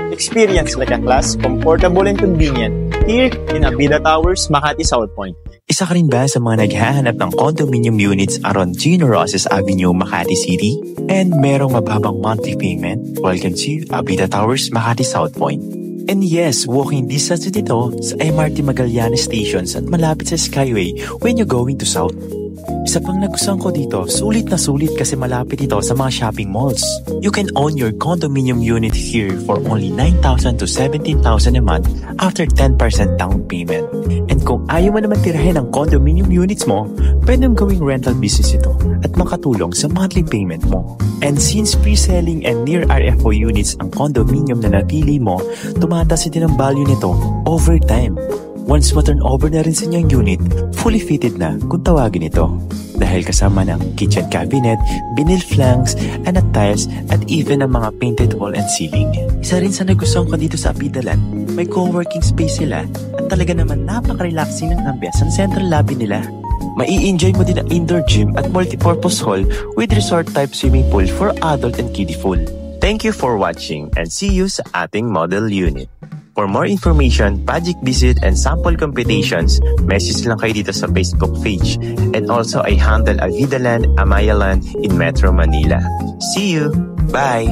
Experience like a class, comfortable and convenient, here in Abida Towers, Makati South Point. Isa ka rin ba sa mga naghahanap ng condominium units around Gino Rosas Avenue, Makati City? And merong mababang monthly payment? Welcome to Abida Towers, Makati South Point. And yes, walking distance dito sa MRT Magallanes Stations at malapit sa Skyway when you're going to South. Isa pang nagustuhan ko dito, sulit na sulit kasi malapit ito sa mga shopping malls. You can own your condominium unit here for only 9,000 to 17,000 a month after 10% down payment. And kung ayaw mo naman tirahin ang condominium units mo, pwede mong gawing rental business ito at makatulong sa monthly payment mo. And since pre-selling and near RFO units ang condominium na napili mo, tumataas din ang value nito over time. Once ma-turnover na rin sa inyong unit, fully fitted na kung tawagin ito. Dahil kasama ng kitchen cabinet, vinyl flanks, and tiles, at even ang mga painted wall and ceiling. Isa rin sa nagustuhan ko dito sa Abidaland, may co-working space sila at talaga naman napaka-relaxing ng ambience ang central lobby nila. Mai-enjoy mo din ang indoor gym at multi-purpose hall with resort-type swimming pool for adult and kiddie pool. Thank you for watching and see you sa ating model unit. For more information, project visit, and sample computations, message lang kayo dito sa Facebook page. And also, I handle Avidaland, Amayaland in Metro Manila. See you! Bye!